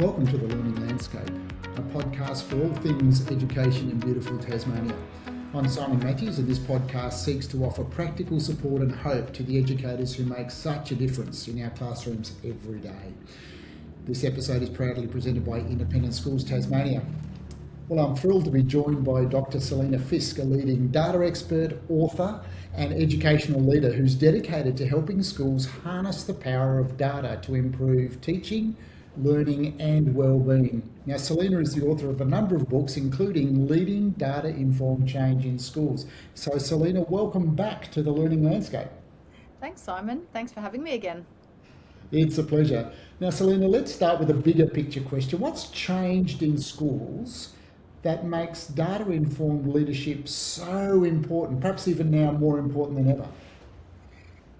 Welcome to The Learning Landscape, a podcast for all things education in beautiful Tasmania. I'm Simon Matthews, and this podcast seeks to offer practical support and hope to the educators who make such a difference in our classrooms every day. This episode is proudly presented by Independent Schools Tasmania. Well, I'm thrilled to be joined by Dr. Selena Fisk, a leading data expert, author, and educational leader who's dedicated to helping schools harness the power of data to improve teaching, learning and well-being. Now, Selena is the author of a number of books, including Leading Data-Informed Change in Schools. So, Selena, welcome back to The Learning Landscape. Thanks, Simon. Thanks for having me again. It's a pleasure. Now, Selena, let's start with a bigger picture question. What's changed in schools that makes data-informed leadership so important, perhaps even now more important than ever?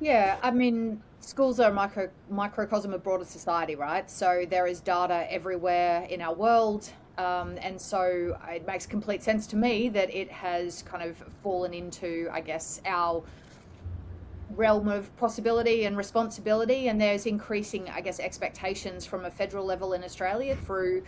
Yeah, I mean, schools are a microcosm of broader society, right? So there is data everywhere in our world. And so it makes complete sense to me that it has kind of fallen into, I guess, our realm of possibility and responsibility. And there's increasing, I guess, expectations from a federal level in Australia through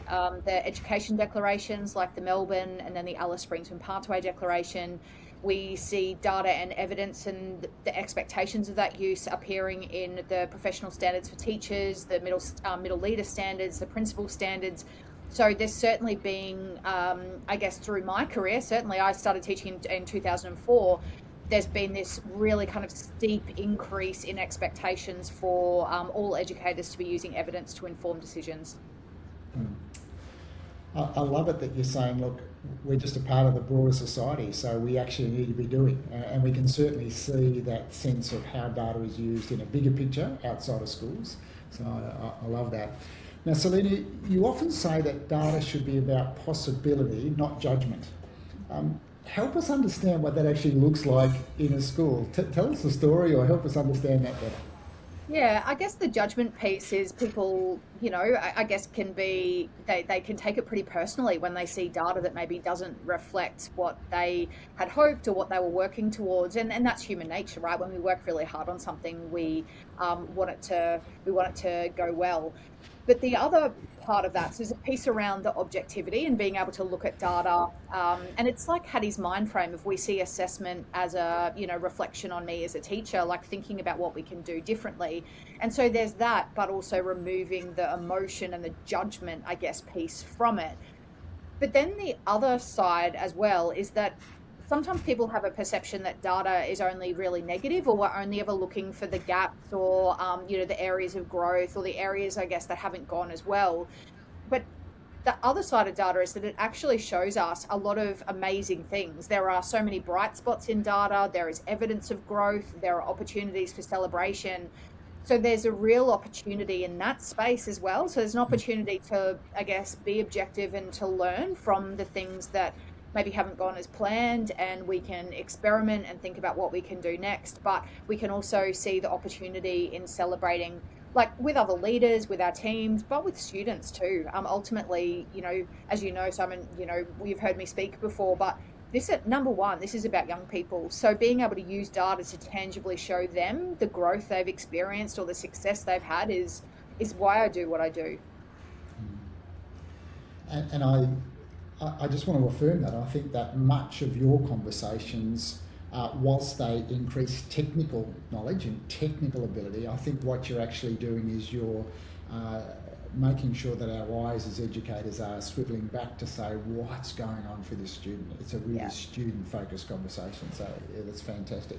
the education declarations like the Melbourne and then the Alice Springs and Pathway Declaration. We see data and evidence and the expectations of that use appearing in the professional standards for teachers, the middle leader standards, the principal standards. So there's certainly been, I guess, through my career, certainly I started teaching in 2004, there's been this really kind of steep increase in expectations for all educators to be using evidence to inform decisions. I love it that you're saying, look, we're just a part of the broader society, so we actually need to be doing. And we can certainly see that sense of how data is used in a bigger picture outside of schools. So I love that. Now, Selena, you often say that data should be about possibility, not judgment. Help us understand what that actually looks like in a school. Tell us a story or help us understand that better. Yeah, I guess the judgment piece is people, I guess can be, they can take it pretty personally when they see data that maybe doesn't reflect what they had hoped or what they were working towards. And that's human nature, right? When we work really hard on something, we want it to go well. But the other part of that is a piece around the objectivity and being able to look at data. And it's like Hattie's mind frame. If we see assessment as a, reflection on me as a teacher, like thinking about what we can do differently. And so there's that, but also removing the emotion and the judgment, I guess, piece from it. But then the other side as well is that sometimes people have a perception that data is only really negative, or we're only ever looking for the gaps or, the areas of growth or the areas, I guess, that haven't gone as well. But the other side of data is that it actually shows us a lot of amazing things. There are so many bright spots in data. There is evidence of growth. There are opportunities for celebration. So there's a real opportunity in that space as well. So there's an opportunity to, I guess, be objective and to learn from the things that maybe haven't gone as planned, and we can experiment and think about what we can do next. But we can also see the opportunity in celebrating, like with other leaders, with our teams, but with students too. Ultimately, as you know, Simon, you've heard me speak before, but this is number one, this is about young people. So being able to use data to tangibly show them the growth they've experienced or the success they've had is why I do what I do. And I just want to affirm that. I think that much of your conversations, whilst they increase technical knowledge and technical ability, I think what you're actually doing is you're making sure that our eyes as educators are swiveling back to say what's going on for this student. It's a really student-focused conversation, so yeah, that's fantastic.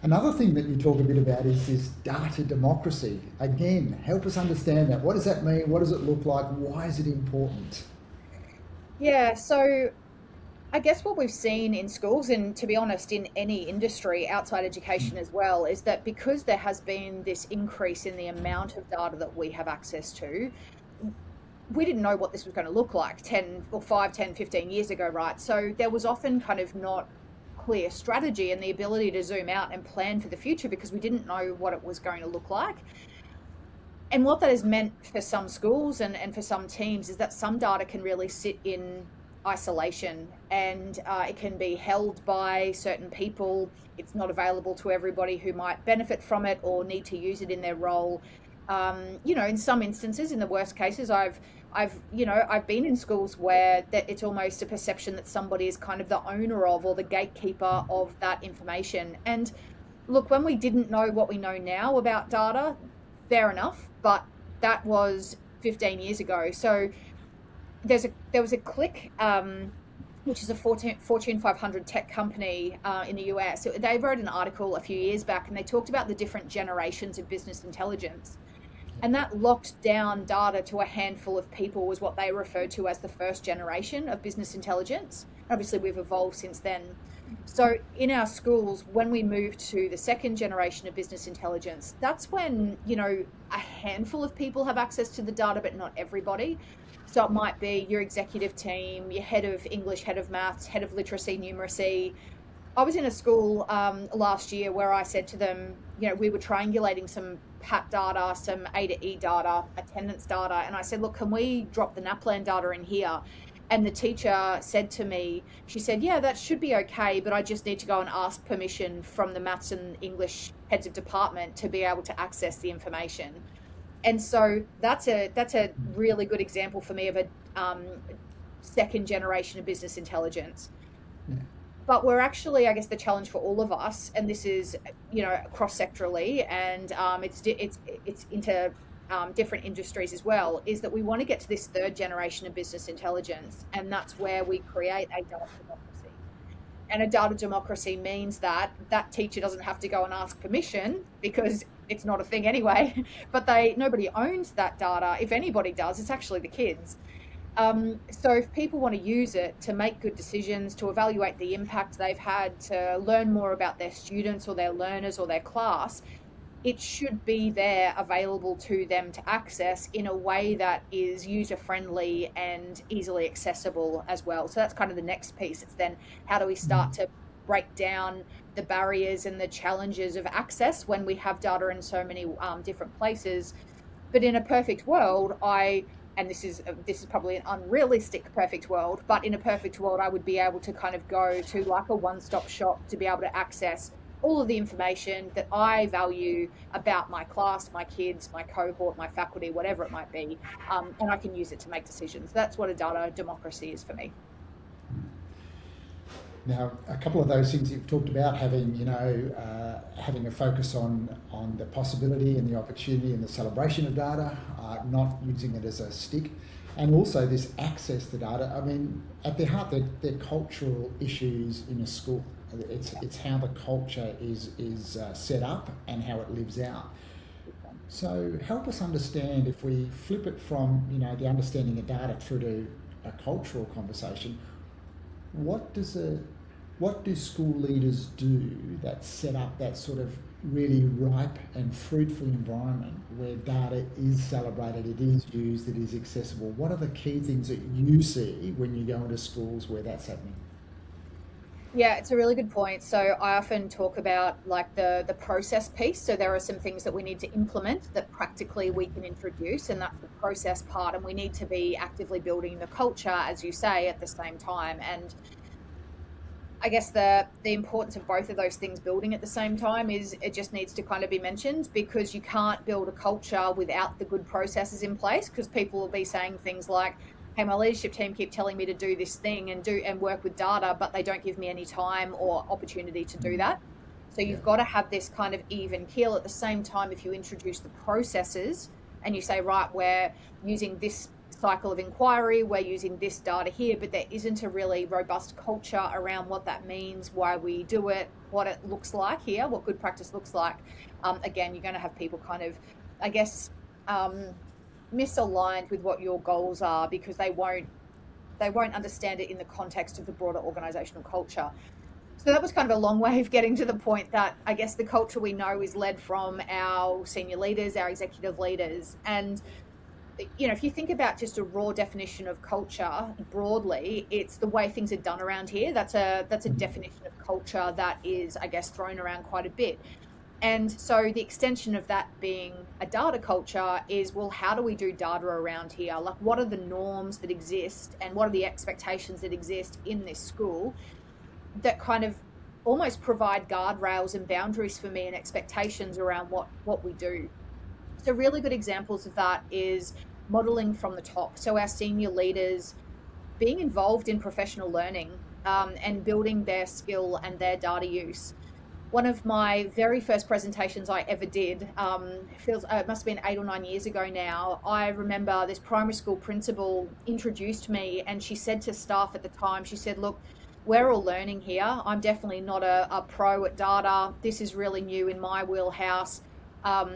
Another thing that you talk a bit about is this data democracy. Again, help us understand that. What does that mean? What does it look like? Why is it important? Yeah, so I guess what we've seen in schools, and to be honest, in any industry outside education as well, is that because there has been this increase in the amount of data that we have access to, we didn't know what this was going to look like 15 years ago, right? So there was often kind of not clear strategy and the ability to zoom out and plan for the future because we didn't know what it was going to look like. And what that has meant for some schools and for some teams is that some data can really sit in isolation and it can be held by certain people. It's not available to everybody who might benefit from it or need to use it in their role. In some instances, in the worst cases, I've been in schools where that it's almost a perception that somebody is kind of the owner of or the gatekeeper of that information. And look, when we didn't know what we know now about data, fair enough, but that was 15 years ago. So there was a Click, which is a Fortune 500 tech company in the US. They wrote an article a few years back, and they talked about the different generations of business intelligence. And that locked down data to a handful of people, was what they referred to as the first generation of business intelligence. Obviously, we've evolved since then. So in our schools, when we moved to the second generation of business intelligence, that's when, a handful of people have access to the data, but not everybody. So it might be your executive team, your head of English, head of maths, head of literacy, numeracy. I was in a school last year where I said to them, we were triangulating some PAT data, some A to E data, attendance data. And I said, look, can we drop the NAPLAN data in here? And the teacher said to me, she said, yeah, that should be okay, but I just need to go and ask permission from the maths and English heads of department to be able to access the information. And so that's a really good example for me of a second generation of business intelligence. Yeah. But we're actually, I guess, the challenge for all of us, and this is, cross-sectorally, and it's into different industries as well, is that we want to get to this third generation of business intelligence, and that's where we create a data democracy. And a data democracy means that teacher doesn't have to go and ask permission, because it's not a thing anyway, but nobody owns that data. If anybody does, it's actually the kids. So if people want to use it to make good decisions, to evaluate the impact they've had, to learn more about their students or their learners or their class, it should be there available to them to access in a way that is user-friendly and easily accessible as well. So that's kind of the next piece. It's then how do we start to break down the barriers and the challenges of access when we have data in so many different places. But in a perfect world, and this is probably an unrealistic perfect world, but in a perfect world, I would be able to kind of go to like a one-stop shop to be able to access all of the information that I value about my class, my kids, my cohort, my faculty, whatever it might be, and I can use it to make decisions. That's what a data democracy is for me. Now, a couple of those things you've talked about, having having a focus on the possibility and the opportunity and the celebration of data, not using it as a stick, and also this access to data. I mean, at their heart, they're cultural issues in a school. It's how the culture is set up and how it lives out. So help us understand, if we flip it from the understanding of data through to a cultural conversation, what do school leaders do that set up that sort of really ripe and fruitful environment where data is celebrated, it is used, it is accessible? What are the key things that you see when you go into schools where that's happening? Yeah, it's a really good point. So I often talk about like the process piece. So there are some things that we need to implement that practically we can introduce, and that's the process part. And we need to be actively building the culture, as you say, at the same time. And I guess the importance of both of those things building at the same time is it just needs to kind of be mentioned, because you can't build a culture without the good processes in place, because people will be saying things like, hey, my leadership team keep telling me to do this thing and work with data, but they don't give me any time or opportunity to do that. So you've got to have this kind of even keel. At the same time, if you introduce the processes and you say, right, we're using this cycle of inquiry, we're using this data here, but there isn't a really robust culture around what that means, why we do it, what it looks like here, what good practice looks like. Again, you're going to have people kind of, I guess, misaligned with what your goals are, because they won't understand it in the context of the broader organizational culture. So that was kind of a long way of getting to the point that I guess the culture we know is led from our senior leaders, our executive leaders. And if you think about just a raw definition of culture broadly, it's the way things are done around here. That's a definition of culture that is, I guess, thrown around quite a bit. And so the extension of that being a data culture is, well, how do we do data around here? Like, what are the norms that exist and what are the expectations that exist in this school that kind of almost provide guardrails and boundaries for me and expectations around what we do? So really good examples of that is modeling from the top. So our senior leaders being involved in professional learning, and building their skill and their data use. One of my very first presentations I ever did, it must have been 8 or 9 years ago now. I remember this primary school principal introduced me, and she said to staff at the time, she said, look, we're all learning here. I'm definitely not a pro at data. This is really new in my wheelhouse.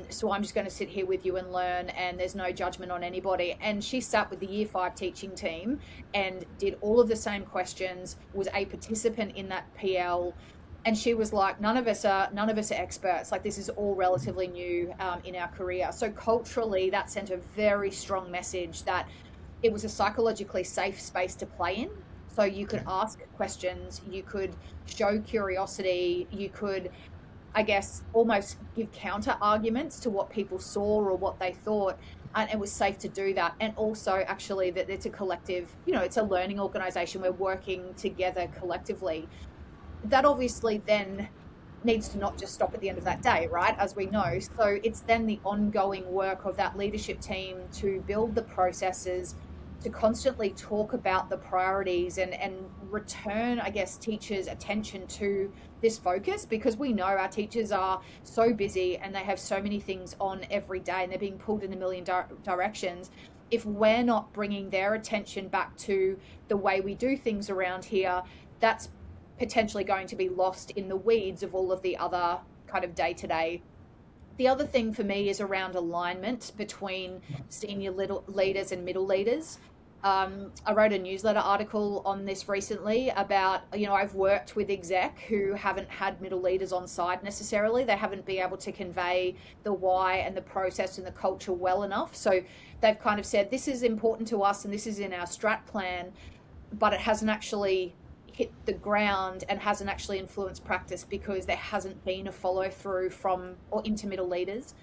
So I'm just going to sit here with you and learn, and there's no judgment on anybody. And she sat with the year 5 teaching team and did all of the same questions, was a participant in that PL. And she was like, none of us are experts. Like, this is all relatively new in our career. So culturally, that sent a very strong message that it was a psychologically safe space to play in. So you could ask questions, you could show curiosity, you could, I guess, almost give counter arguments to what people saw or what they thought. And it was safe to do that. And also, actually, that it's a collective, it's a learning organization. We're working together collectively. That obviously then needs to not just stop at the end of that day, right? As we know. So it's then the ongoing work of that leadership team to build the processes, to constantly talk about the priorities and return, I guess, teachers' attention to this focus, because we know our teachers are so busy and they have so many things on every day and they're being pulled in a million directions. If we're not bringing their attention back to the way we do things around here, that's potentially going to be lost in the weeds of all of the other kind of day-to-day. The other thing for me is around alignment between senior leaders and middle leaders. I wrote a newsletter article on this recently about, I've worked with exec who haven't had middle leaders on side necessarily. They haven't been able to convey the why and the process and the culture well enough. So they've kind of said, this is important to us and this is in our strat plan, but it hasn't actually hit the ground and hasn't actually influenced practice because there hasn't been a follow through from or into middle leaders.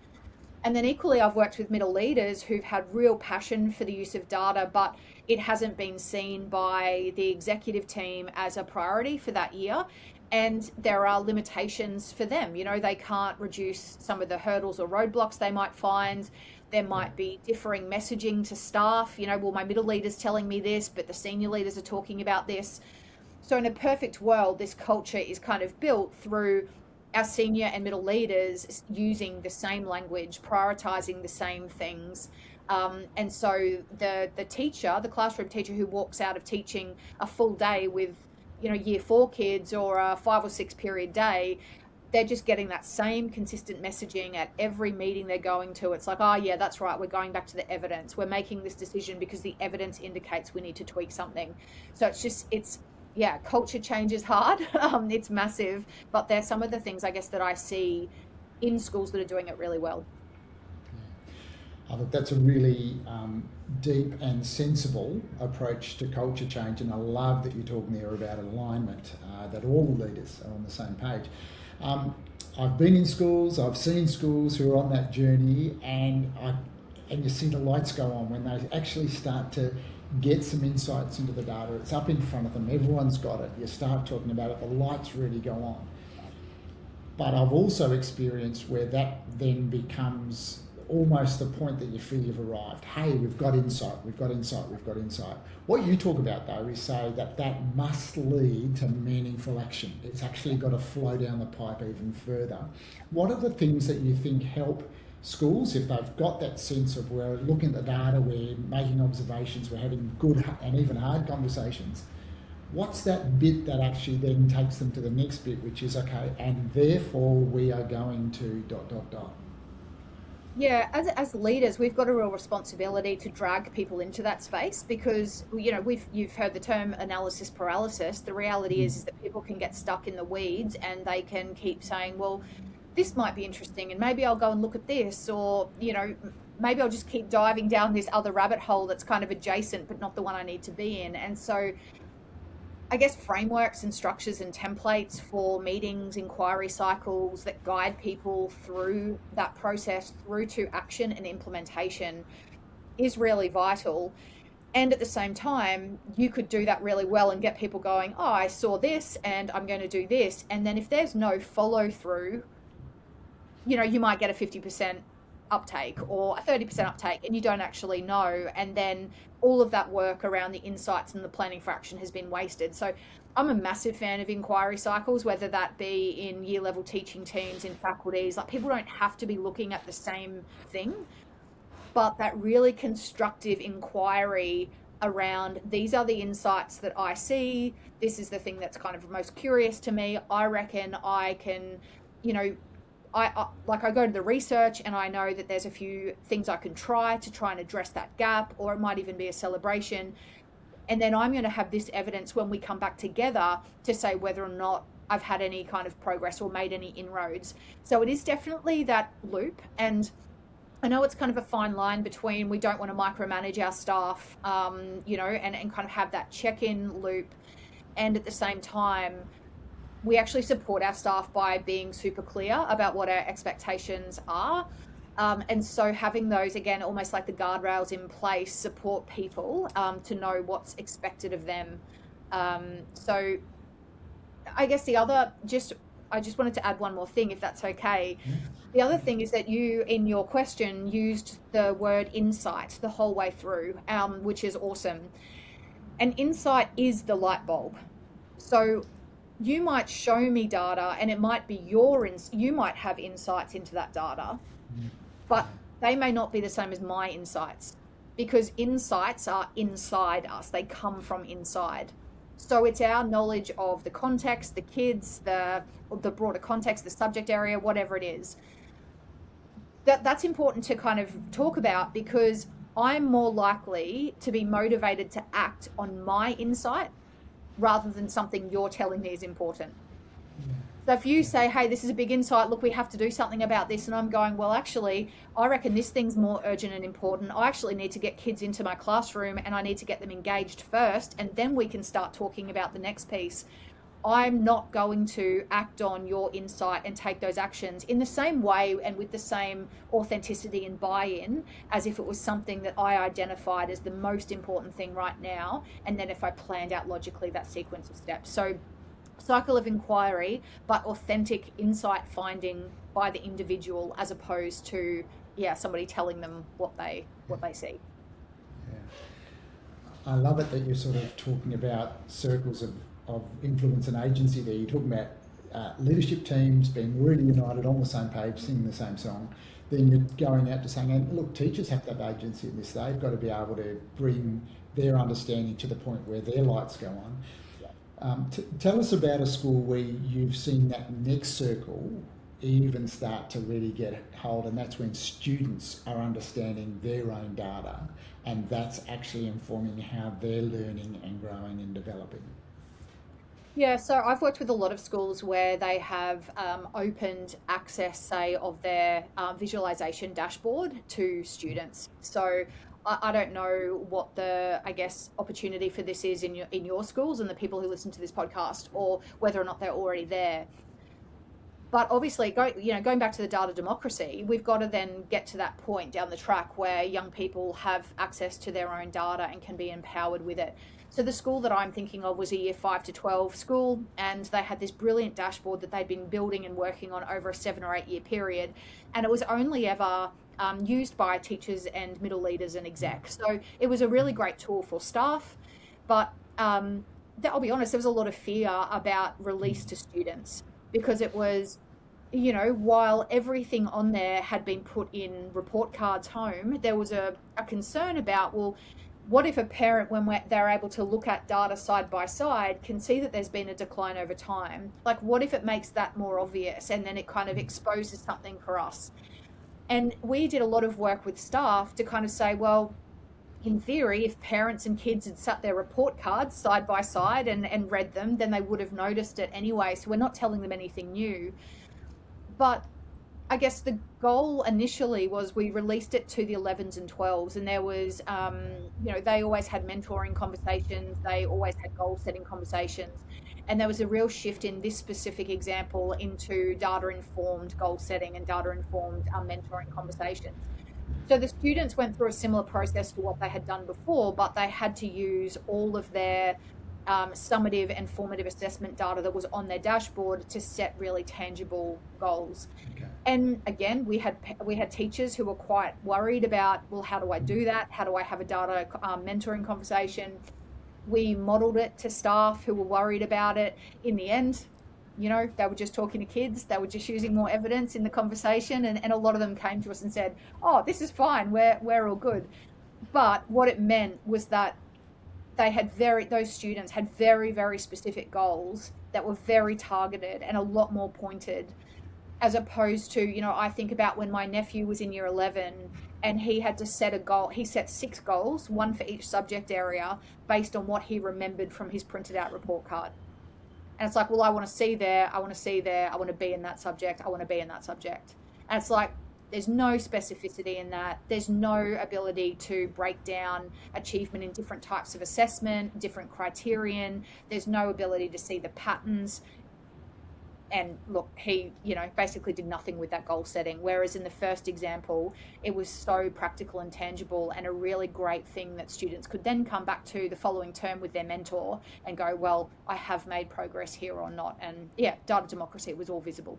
And then equally, I've worked with middle leaders who've had real passion for the use of data, but it hasn't been seen by the executive team as a priority for that year. And there are limitations for them. They can't reduce some of the hurdles or roadblocks they might find. There might be differing messaging to staff. Well, my middle leader's telling me this, but the senior leaders are talking about this. So in a perfect world, this culture is kind of built through our senior and middle leaders using the same language, prioritizing the same things. And so the teacher, the classroom teacher who walks out of teaching a full day with, year 4 kids or a 5 or 6 period day, they're just getting that same consistent messaging at every meeting they're going to. It's like, oh yeah, that's right. We're going back to the evidence. We're making this decision because the evidence indicates we need to tweak something. So culture change is hard. It's massive, but there's some of the things, I guess, that I see in schools that are doing it really well. I think that's a really deep and sensible approach to culture change, and I love that you're talking there about alignment, that all the leaders are on the same page. I've been in schools, I've seen schools who are on that journey, and you see the lights go on when they actually start to get some insights into the data. It's up in front of them, everyone's got it, you start talking about it, the lights really go on. But I've also experienced where that then becomes almost the point that you feel you've arrived. Hey, we've got insight. What you talk about though is say that must lead to meaningful action. It's actually got to flow down the pipe even further. What are the things that you think help schools, if they've got that sense of we're looking at the data, we're making observations, we're having good and even hard conversations, what's that bit that actually then takes them to the next bit, which is, okay, and therefore we are going to ... Yeah, as leaders, we've got a real responsibility to drag people into that space because, you've heard the term analysis paralysis. The reality is that people can get stuck in the weeds and they can keep saying, well, this might be interesting and maybe I'll go and look at this, or, maybe I'll just keep diving down this other rabbit hole that's kind of adjacent but not the one I need to be in. And so I guess frameworks and structures and templates for meetings, inquiry cycles that guide people through that process through to action and implementation is really vital. And at the same time, you could do that really well and get people going, oh, I saw this and I'm going to do this. And then if there's no follow through, you might get a 50% uptake or a 30% uptake, and you don't actually know. And then all of that work around the insights and the planning for action has been wasted. So I'm a massive fan of inquiry cycles, whether that be in year level teaching teams, in faculties. Like, people don't have to be looking at the same thing, but that really constructive inquiry around, these are the insights that I see, this is the thing that's kind of most curious to me. I reckon I can, you know, I go to the research and I know that there's a few things I can try and address that gap, or it might even be a celebration. And then I'm going to have this evidence when we come back together to say whether or not I've had any kind of progress or made any inroads. So it is definitely that loop. And I know it's kind of a fine line between, we don't want to micromanage our staff, and kind of have that check-in loop. And at the same time, we actually support our staff by being super clear about what our expectations are. And so having those, again, almost like the guardrails in place, support people to know what's expected of them. So I guess I just wanted to add one more thing, if that's okay. The other thing is that you, in your question, used the word insight the whole way through, which is awesome. And insight is the light bulb. So you might show me data and it might be you might have insights into that data, but they may not be the same as my insights, because insights are inside us. They come from inside. So it's our knowledge of the context, the kids, the broader context, the subject area, whatever it is. That's important to kind of talk about, because I'm more likely to be motivated to act on my insight rather than something you're telling me is important. So if you say, hey, this is a big insight, look, we have to do something about this, and I'm going, well, actually, I reckon this thing's more urgent and important. I actually need to get kids into my classroom and I need to get them engaged first, and then we can start talking about the next piece. I'm not going to act on your insight and take those actions in the same way and with the same authenticity and buy-in as if it was something that I identified as the most important thing right now, and then if I planned out logically that sequence of steps. So cycle of inquiry, but authentic insight finding by the individual, as opposed to somebody telling them what they see. I love it that you're sort of talking about circles of influence and agency there. You're talking about leadership teams being really united on the same page, singing the same song. Then you're going out to saying, hey, look, teachers have to have agency in this. They've got to be able to bring their understanding to the point where their lights go on. Tell us about a school where you've seen that next circle even start to really get hold, and that's when students are understanding their own data, and that's actually informing how they're learning and growing and developing. Yeah, so I've worked with a lot of schools where they have opened access, say, of their visualization dashboard to students. So I don't know what the, I guess, opportunity for this is in your schools and the people who listen to this podcast, or whether or not they're already there. But obviously, going back to the data democracy, we've got to then get to that point down the track where young people have access to their own data and can be empowered with it. So the school that I'm thinking of was a year 5 to 12 school, and they had this brilliant dashboard that they'd been building and working on over a 7 or 8 year period. And it was only ever used by teachers and middle leaders and execs. So it was a really great tool for staff, but I'll be honest, there was a lot of fear about release to students, because it was, while everything on there had been put in report cards home, there was a concern about, well, what if a parent, when they're able to look at data side by side, can see that there's been a decline over time? Like, what if it makes that more obvious, and then it kind of exposes something for us? And we did a lot of work with staff to kind of say, well, in theory, if parents and kids had sat their report cards side by side and read them, then they would have noticed it anyway. So we're not telling them anything new. But I guess the goal initially was, we released it to the 11s and 12s, and there was, they always had mentoring conversations. They always had goal setting conversations. And there was a real shift in this specific example into data-informed goal setting and data-informed mentoring conversations. So the students went through a similar process to what they had done before, but they had to use all of their summative and formative assessment data that was on their dashboard to set really tangible goals. Okay. And again, we had teachers who were quite worried about, well, how do I do that? How do I have a data mentoring conversation? We modeled it to staff who were worried about it. In the end, they were just talking to kids. They were just using more evidence in the conversation. And a lot of them came to us and said, oh, this is fine. We're all good. But what it meant was that those students had very, very specific goals that were very targeted and a lot more pointed, as opposed to, I think about when my nephew was in year 11 and he had to set a goal. He set 6 goals, one for each subject area, based on what he remembered from his printed out report card. And it's like, well, I want to see there, I want to see there, I want to be in that subject, I want to be in that subject. And it's like, there's no specificity in that. There's no ability to break down achievement in different types of assessment, different criterion. There's no ability to see the patterns. And look, he, basically did nothing with that goal setting. Whereas in the first example, it was so practical and tangible and a really great thing that students could then come back to the following term with their mentor and go, well, I have made progress here or not. And yeah, data democracy was all visible.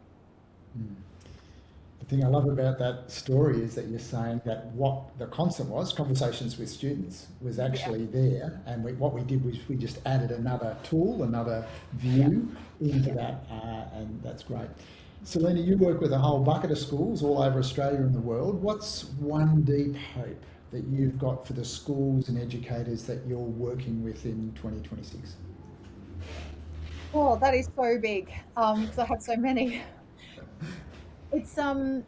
The thing I love about that story is that you're saying that what the constant was, conversations with students, was actually there. And what we did was we just added another tool, another view into that, and that's great. Selena, you work with a whole bucket of schools all over Australia and the world. What's one deep hope that you've got for the schools and educators that you're working with in 2026? Oh, that is so big, because I have so many. It's I'm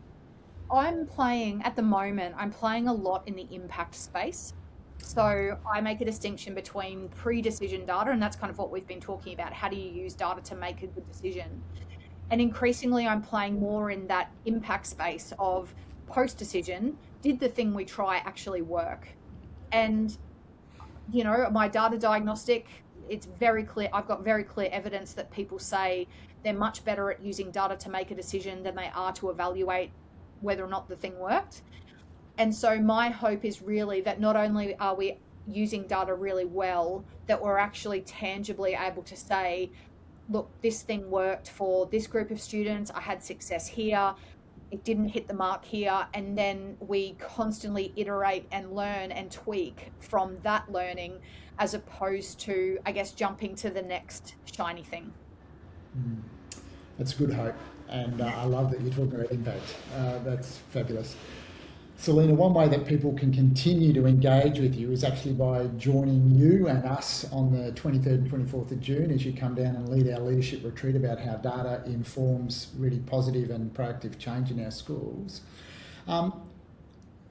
playing at the moment. I'm playing a lot in the impact space. So I make a distinction between pre-decision data, and that's kind of what we've been talking about. How do you use data to make a good decision? And increasingly, I'm playing more in that impact space of post-decision. Did the thing we try actually work? And my data diagnostic, it's very clear. I've got very clear evidence that people say they're much better at using data to make a decision than they are to evaluate whether or not the thing worked. And so my hope is really that not only are we using data really well, that we're actually tangibly able to say, look, this thing worked for this group of students. I had success here. It didn't hit the mark here. And then we constantly iterate and learn and tweak from that learning, as opposed to, I guess, jumping to the next shiny thing. That's good hope, and I love that you're talking about impact. That's fabulous. Selena, one way that people can continue to engage with you is actually by joining you and us on the 23rd and 24th of June as you come down and lead our leadership retreat about how data informs really positive and proactive change in our schools.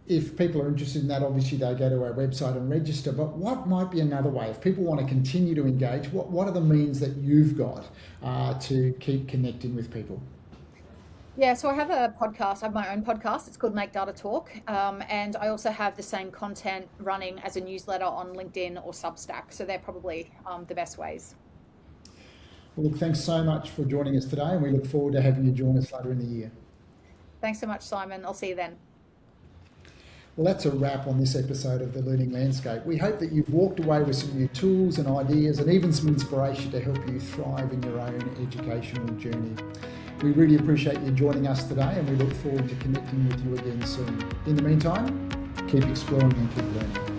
If people are interested in that, obviously they go to our website and register, but what might be another way? If people want to continue to engage, what are the means that you've got to keep connecting with people? Yeah, so I have a podcast. I have my own podcast. It's called Make Data Talk. And I also have the same content running as a newsletter on LinkedIn or Substack. So they're probably the best ways. Well, look, thanks so much for joining us today, and we look forward to having you join us later in the year. Thanks so much, Simon. I'll see you then. Well, that's a wrap on this episode of The Learning Landscape. We hope that you've walked away with some new tools and ideas and even some inspiration to help you thrive in your own educational journey. We really appreciate you joining us today, and we look forward to connecting with you again soon. In the meantime, keep exploring and keep learning.